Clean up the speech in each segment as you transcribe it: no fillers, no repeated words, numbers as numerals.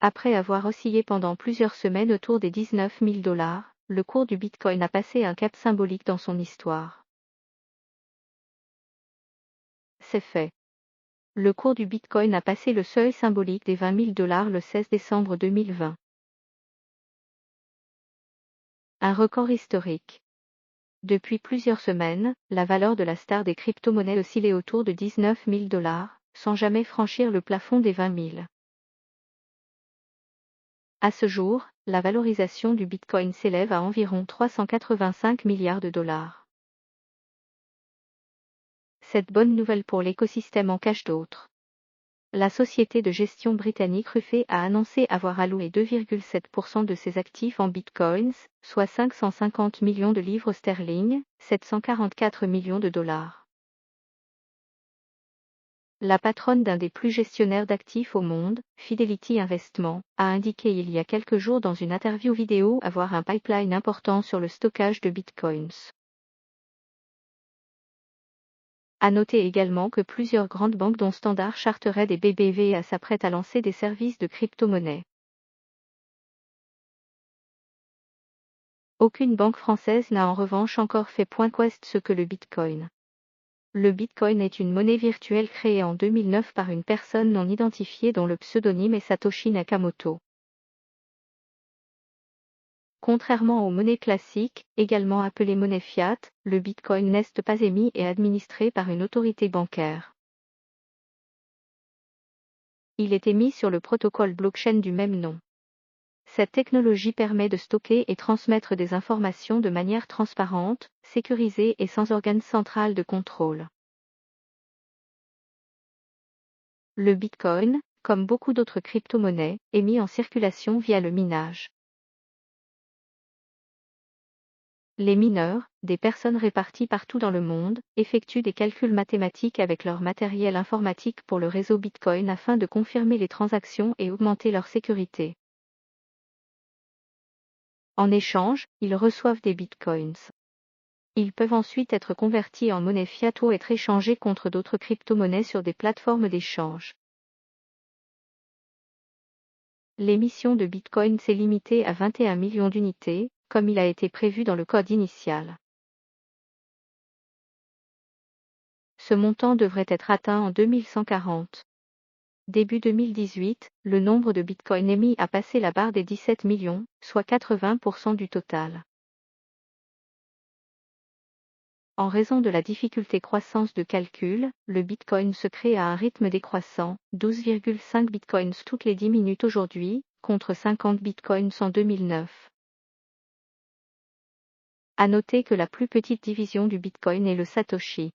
Après avoir oscillé pendant plusieurs semaines autour des 19 000 $, le cours du Bitcoin a passé un cap symbolique dans son histoire. C'est fait. Le cours du Bitcoin a passé le seuil symbolique des 20 000 $ le 16 décembre 2020. Un record historique. Depuis plusieurs semaines, la valeur de la star des crypto-monnaies oscillait autour de 19 000 $, sans jamais franchir le plafond des 20 000. À ce jour, la valorisation du Bitcoin s'élève à environ 385 milliards de dollars. Cette bonne nouvelle pour l'écosystème en cache d'autres. La société de gestion britannique Ruffey a annoncé avoir alloué 2,7% de ses actifs en bitcoins, soit 550 millions de livres sterling, 744 millions de dollars. La patronne d'un des plus gestionnaires d'actifs au monde, Fidelity Investments, a indiqué il y a quelques jours dans une interview vidéo avoir un pipeline important sur le stockage de bitcoins. À noter également que plusieurs grandes banques dont Standard Chartered et BBVA s'apprêtent à lancer des services de crypto-monnaie. Aucune banque française n'a en revanche encore fait point qu'ouest ce que le Bitcoin. Le Bitcoin est une monnaie virtuelle créée en 2009 par une personne non identifiée dont le pseudonyme est Satoshi Nakamoto. Contrairement aux monnaies classiques, également appelées monnaie fiat, le Bitcoin n'est pas émis et administré par une autorité bancaire. Il est émis sur le protocole blockchain du même nom. Cette technologie permet de stocker et transmettre des informations de manière transparente, sécurisée et sans organe central de contrôle. Le Bitcoin, comme beaucoup d'autres crypto-monnaies, est mis en circulation via le minage. Les mineurs, des personnes réparties partout dans le monde, effectuent des calculs mathématiques avec leur matériel informatique pour le réseau Bitcoin afin de confirmer les transactions et augmenter leur sécurité. En échange, ils reçoivent des bitcoins. Ils peuvent ensuite être convertis en monnaie fiat ou être échangés contre d'autres crypto-monnaies sur des plateformes d'échange. L'émission de Bitcoin s'est limitée à 21 millions d'unités, comme il a été prévu dans le code initial. Ce montant devrait être atteint en 2140. Début 2018, le nombre de bitcoins émis a passé la barre des 17 millions, soit 80% du total. En raison de la difficulté croissance de calcul, le bitcoin se crée à un rythme décroissant, 12,5 bitcoins toutes les 10 minutes aujourd'hui, contre 50 bitcoins en 2009. À noter que la plus petite division du bitcoin est le satoshi.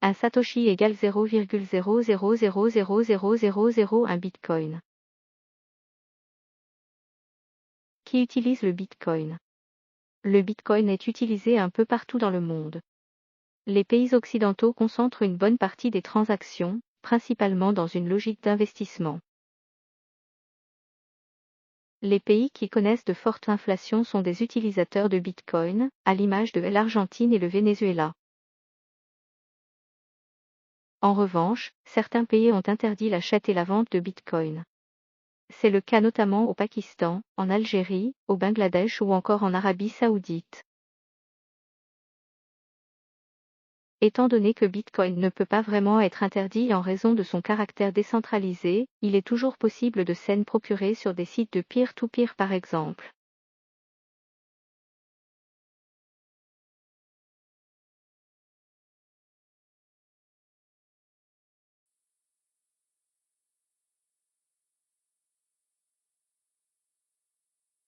Un satoshi égale 0,00000001 bitcoin. Qui utilise le bitcoin? Le bitcoin est utilisé un peu partout dans le monde. Les pays occidentaux concentrent une bonne partie des transactions, principalement dans une logique d'investissement. Les pays qui connaissent de fortes inflations sont des utilisateurs de Bitcoin, à l'image de l'Argentine et le Venezuela. En revanche, certains pays ont interdit l'achat et la vente de Bitcoin. C'est le cas notamment au Pakistan, en Algérie, au Bangladesh ou encore en Arabie Saoudite. Étant donné que Bitcoin ne peut pas vraiment être interdit en raison de son caractère décentralisé, il est toujours possible de s'en procurer sur des sites de peer-to-peer par exemple.